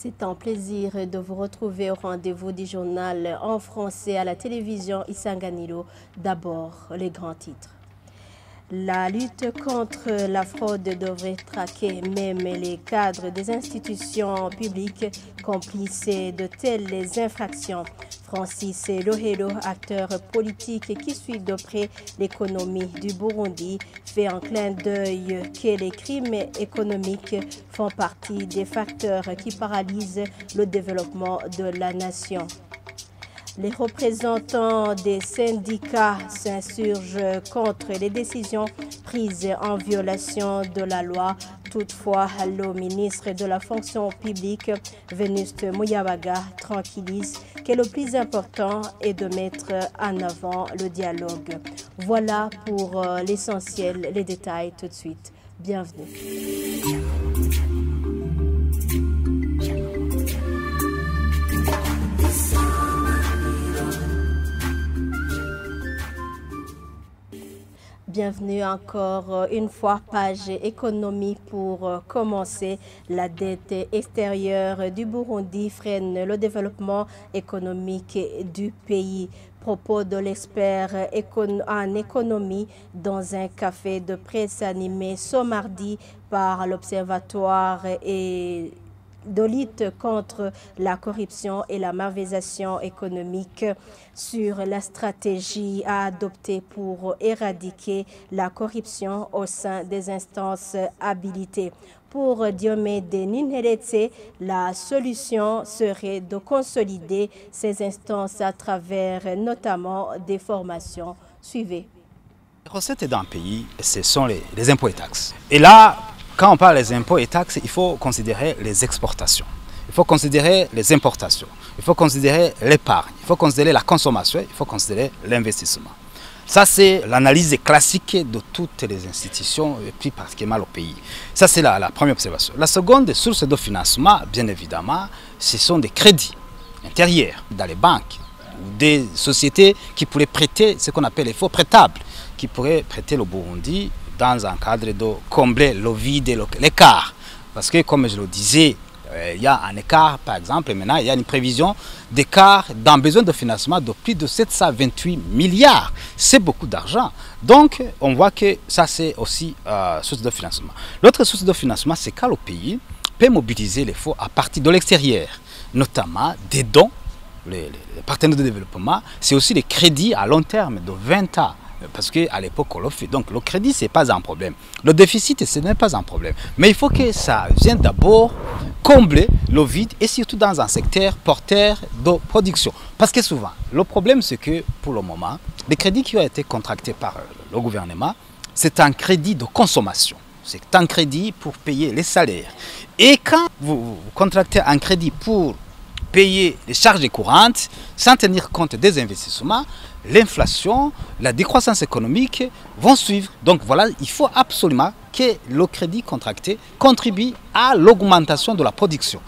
C'est un plaisir de vous retrouver au rendez-vous du journal en français à la télévision Isanganiro. D'abord, les grands titres. La lutte contre la fraude devrait traquer même les cadres des institutions publiques complices de telles infractions. Francis Lohero, acteur politique qui suit de près l'économie du Burundi, fait un clin d'œil que les crimes économiques font partie des facteurs qui paralysent le développement de la nation. Les représentants des syndicats s'insurgent contre les décisions prises en violation de la loi. Toutefois, le ministre de la fonction publique, Venuste Muyabaga, tranquillise que le plus important est de mettre en avant le dialogue. Voilà pour l'essentiel, les détails tout de suite. Bienvenue. Bienvenue encore une fois, page économie pour commencer. La dette extérieure du Burundi freine le développement économique du pays. Propos de l'expert en économie dans un café de presse animé ce mardi par l'Observatoire et de lutte contre la corruption et la malversation économique sur la stratégie à adopter pour éradiquer la corruption au sein des instances habilitées. Pour Diomede Ninheretse, la solution serait de consolider ces instances à travers notamment des formations. Suivez. Les recettes d'un pays, ce sont les impôts et taxes. Et là, quand on parle des impôts et taxes, il faut considérer les exportations, il faut considérer les importations, il faut considérer l'épargne, il faut considérer la consommation, il faut considérer l'investissement. Ça, c'est l'analyse classique de toutes les institutions, et plus particulièrement le pays. Ça, c'est la première observation. La seconde source de financement, bien évidemment, ce sont des crédits intérieurs dans les banques, ou des sociétés qui pourraient prêter ce qu'on appelle les faux prêtables, qui pourraient prêter le Burundi dans un cadre de combler le vide et l'écart. Parce que, comme je le disais, il y a un écart, par exemple, maintenant, il y a une prévision d'écart d'un besoin de financement de plus de 728 milliards. C'est beaucoup d'argent. Donc, on voit que ça, c'est aussi source de financement. L'autre source de financement, c'est quand le pays peut mobiliser les fonds à partir de l'extérieur, notamment des dons, les partenaires de développement. C'est aussi les crédits à long terme de 20 ans. Parce qu'à l'époque, on le fait. Donc, le crédit, ce n'est pas un problème. Le déficit, ce n'est pas un problème. Mais il faut que ça vienne d'abord combler le vide et surtout dans un secteur porteur de production. Parce que souvent, le problème, c'est que pour le moment, les crédits qui ont été contractés par le gouvernement, c'est un crédit de consommation. C'est un crédit pour payer les salaires. Et quand vous contractez un crédit pour payer les charges courantes, sans tenir compte des investissements, l'inflation, la décroissance économique vont suivre. Donc voilà, il faut absolument que le crédit contracté contribue à l'augmentation de la production.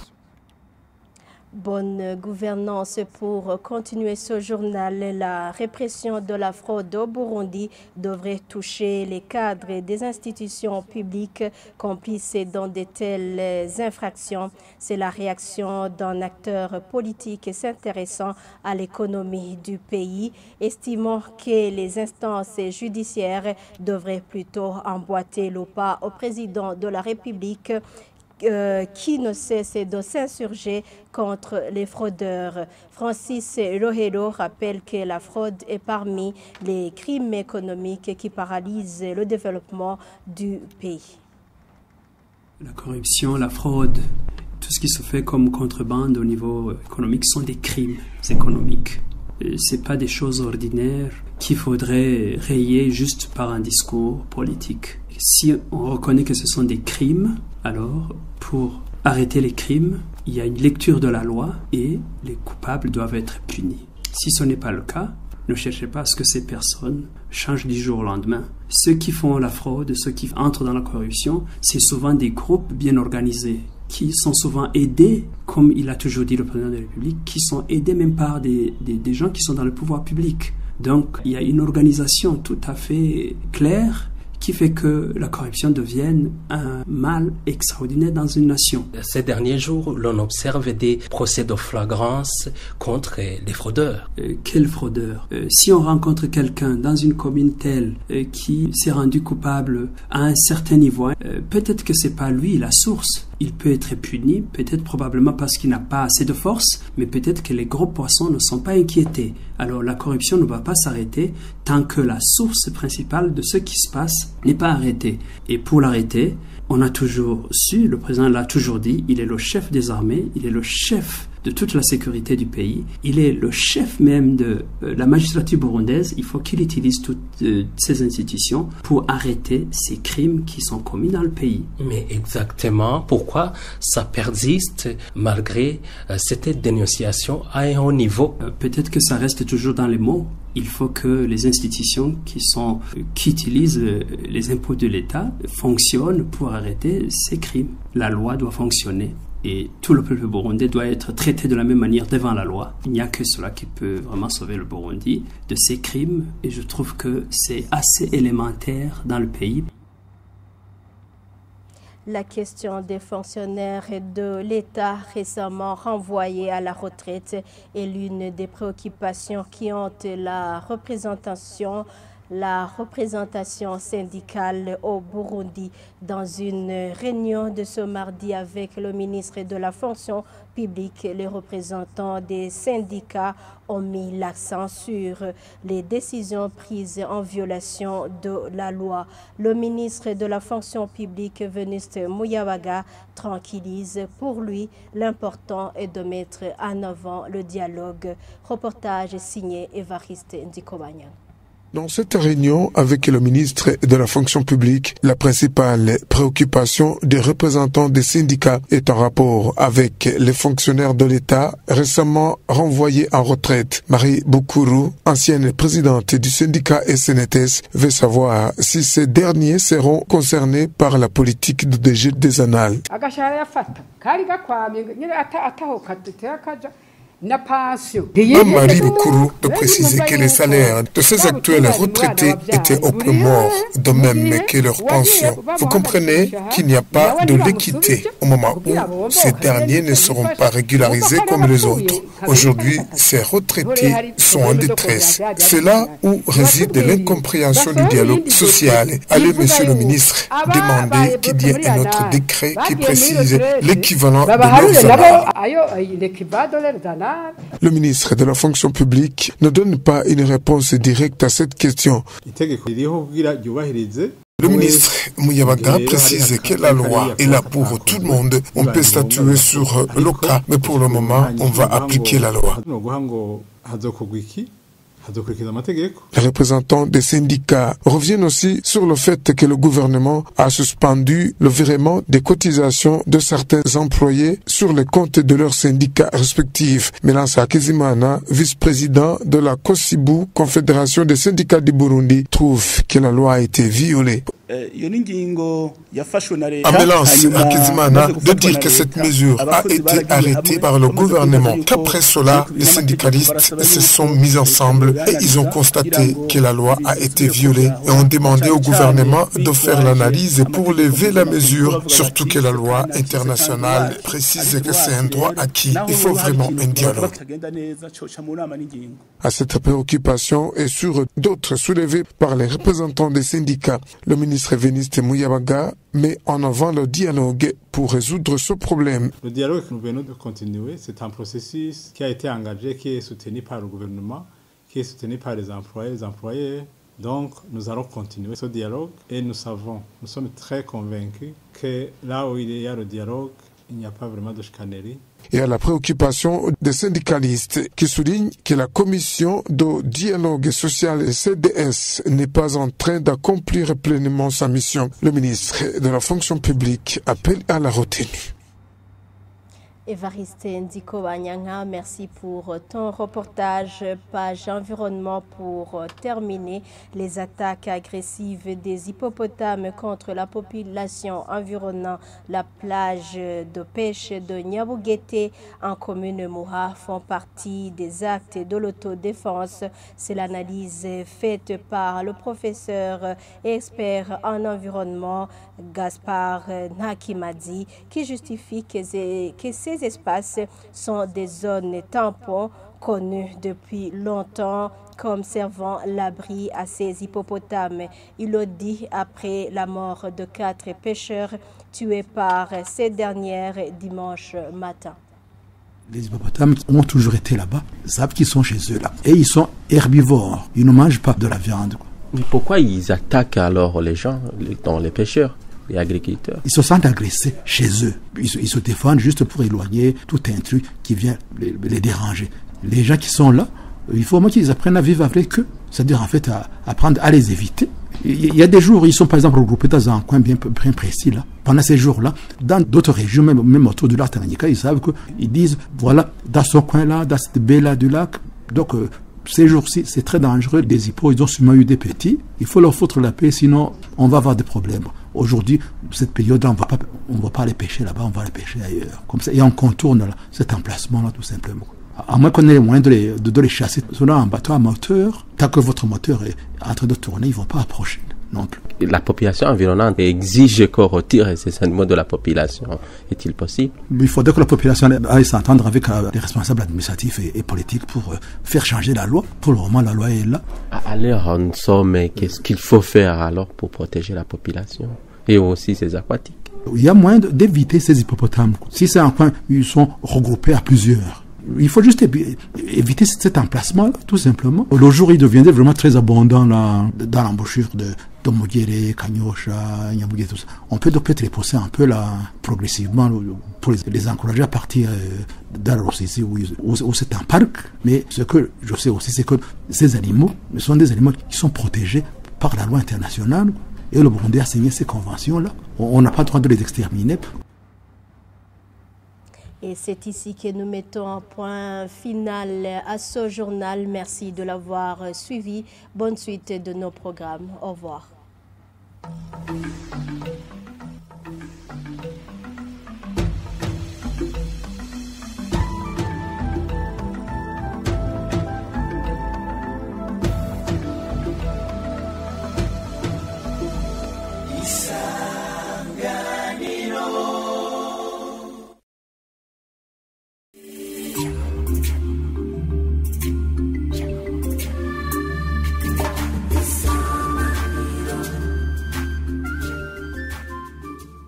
Bonne gouvernance pour continuer ce journal. La répression de la fraude au Burundi devrait toucher les cadres des institutions publiques complices dans de telles infractions. C'est la réaction d'un acteur politique s'intéressant à l'économie du pays, estimant que les instances judiciaires devraient plutôt emboîter le pas au président de la République qui ne cesse de s'insurger contre les fraudeurs. Francis Lohero rappelle que la fraude est parmi les crimes économiques qui paralysent le développement du pays. La corruption, la fraude, tout ce qui se fait comme contrebande au niveau économique sont des crimes économiques. Ce n'est pas des choses ordinaires qu'il faudrait rayer juste par un discours politique. Si on reconnaît que ce sont des crimes, alors pour arrêter les crimes, il y a une lecture de la loi et les coupables doivent être punis. Si ce n'est pas le cas, ne cherchez pas à ce que ces personnes changent du jour au lendemain. Ceux qui font la fraude, ceux qui entrent dans la corruption, c'est souvent des groupes bien organisés qui sont souvent aidés, comme il a toujours dit le président de la République, qui sont aidés même par des gens qui sont dans le pouvoir public. Donc, il y a une organisation tout à fait claire qui fait que la corruption devienne un mal extraordinaire dans une nation. Ces derniers jours, l'on observe des procès de flagrance contre les fraudeurs. Quels fraudeurs? Si on rencontre quelqu'un dans une commune telle qui s'est rendu coupable à un certain niveau, peut-être que c'est pas lui la source. Il peut être puni, peut-être probablement parce qu'il n'a pas assez de force, mais peut-être que les gros poissons ne sont pas inquiétés. Alors la corruption ne va pas s'arrêter tant que la source principale de ce qui se passe n'est pas arrêtée. Et pour l'arrêter, on a toujours su, le président l'a toujours dit, il est le chef des armées, il est le chef de toute la sécurité du pays, il est le chef même de la magistrature burundaise. Il faut qu'il utilise toutes ces institutions pour arrêter ces crimes qui sont commis dans le pays. Mais exactement pourquoi ça persiste malgré cette dénonciation à un haut niveau? Peut-être que ça reste toujours dans les mots. Il faut que les institutions qui utilisent les impôts de l'État fonctionnent pour arrêter ces crimes. La loi doit fonctionner. Et tout le peuple burundais doit être traité de la même manière devant la loi. Il n'y a que cela qui peut vraiment sauver le Burundi de ces crimes. Et je trouve que c'est assez élémentaire dans le pays. La question des fonctionnaires de l'État récemment renvoyés à la retraite est l'une des préoccupations qui hantent la représentation syndicale au Burundi. Dans une réunion de ce mardi avec le ministre de la fonction publique, les représentants des syndicats ont mis l'accent sur les décisions prises en violation de la loi. Le ministre de la fonction publique, Venuste Muyabaga, tranquillise. Pour lui, l'important est de mettre en avant le dialogue. Reportage signé Évariste Ndikobanya. Dans cette réunion avec le ministre de la fonction publique, la principale préoccupation des représentants des syndicats est en rapport avec les fonctionnaires de l'État récemment renvoyés en retraite. Marie Boukourou, ancienne présidente du syndicat SNTS, veut savoir si ces derniers seront concernés par la politique de dégel des annales. Mme Marie Boukourou de préciser que les salaires de ces actuels retraités étaient au prix mort, de même que leurs pensions. Vous comprenez qu'il n'y a pas de l'équité au moment où ces derniers ne seront pas régularisés comme les autres. Aujourd'hui, ces retraités sont en détresse. C'est là où réside l'incompréhension du dialogue social. Allez, monsieur le ministre, demandez qu'il y ait un autre décret qui précise l'équivalent de leurs annales. Le ministre de la fonction publique ne donne pas une réponse directe à cette question. Le ministre Muyabaga précise que la loi est là pour tout le monde. On peut statuer sur le cas, mais pour le moment, on va appliquer la loi. Les représentants des syndicats reviennent aussi sur le fait que le gouvernement a suspendu le virement des cotisations de certains employés sur les comptes de leurs syndicats respectifs. Melansa Kizimana, vice-président de la COSIBU, Confédération des syndicats du Burundi, trouve que la loi a été violée. Amelance Akizimana de dire que cette mesure a été arrêtée par le gouvernement. Qu'après cela, les syndicalistes se sont mis ensemble et ils ont constaté que la loi a été violée et ont demandé au gouvernement de faire l'analyse pour lever la mesure, surtout que la loi internationale précise que c'est un droit acquis. Il faut vraiment un dialogue. À cette préoccupation et sur d'autres soulevées par les représentants des syndicats, le ministre Venuste Muyabaga met en avant le dialogue pour résoudre ce problème. Le dialogue que nous venons de continuer, c'est un processus qui a été engagé, qui est soutenu par le gouvernement, qui est soutenu par les employés. Donc, nous allons continuer ce dialogue et nous sommes très convaincus que là où il y a le dialogue, il n'y a pas vraiment de chicanerie. Et à la préoccupation des syndicalistes qui soulignent que la commission de dialogue social CDS n'est pas en train d'accomplir pleinement sa mission. Le ministre de la fonction publique appelle à la retenue. Évariste Ndiko Anyanga, merci pour ton reportage. Page environnement pour terminer. Les attaques agressives des hippopotames contre la population environnant la plage de pêche de Niabougete en commune Moura font partie des actes de l'autodéfense. C'est l'analyse faite par le professeur et expert en environnement Gaspard Nakimadi qui justifie que ces espaces sont des zones tampons connues depuis longtemps comme servant l'abri à ces hippopotames. Il le dit après la mort de 4 pêcheurs tués par ces dernières dimanche matin. Les hippopotames ont toujours été là-bas, ils savent qu'ils sont chez eux là. Et ils sont herbivores, ils ne mangent pas de la viande. Mais pourquoi ils attaquent alors les gens, les pêcheurs, les agriculteurs? Ils se sentent agressés chez eux. Ils se défendent juste pour éloigner tout intrus qui vient les déranger. Les gens qui sont là, il faut au moins qu'ils apprennent à vivre avec eux. C'est-à-dire en fait à apprendre à les éviter. Il y a des jours où ils sont par exemple regroupés dans un coin bien précis là. Pendant ces jours-là, dans d'autres régions, même autour du lac Tanganyika, ils savent qu'ils disent voilà, dans ce coin-là, dans cette baie-là du lac, donc ces jours-ci, c'est très dangereux. Des hippos, ils ont sûrement eu des petits. Il faut leur foutre la paix, sinon on va avoir des problèmes. Aujourd'hui, cette période-là, on ne va pas les pêcher là-bas, on va les pêcher ailleurs. Comme ça, et on contourne là, cet emplacement-là tout simplement. À moins qu'on ait les moyens de les chasser. Selon un bateau à moteur, tant que votre moteur est en train de tourner, ils ne vont pas approcher non plus. La population environnante exige qu'on retire ces animaux de la population. Est-il possible? Il faudrait que la population aille s'entendre avec les responsables administratifs et politiques pour faire changer la loi. Pour le moment, la loi est là. À l'heure où nous sommes, qu'est-ce qu'il faut faire alors pour protéger la population et aussi ces aquatiques? Il y a moyen d'éviter ces hippopotames. Si c'est un coin, ils sont regroupés à plusieurs. Il faut juste éviter cet emplacement, tout simplement. Le jour, il deviendrait vraiment très abondant là, dans l'embouchure de Mogere, Kanyosha, Nyabougué, tout ça. On peut peut-être les pousser un peu là, progressivement, pour les encourager à partir d'Arosisi, où c'est un parc. Mais ce que je sais aussi, c'est que ces animaux sont des animaux qui sont protégés par la loi internationale. Et le Burundi a signé ces conventions-là. On n'a pas le droit de les exterminer. Et c'est ici que nous mettons un point final à ce journal. Merci de l'avoir suivi. Bonne suite de nos programmes. Au revoir.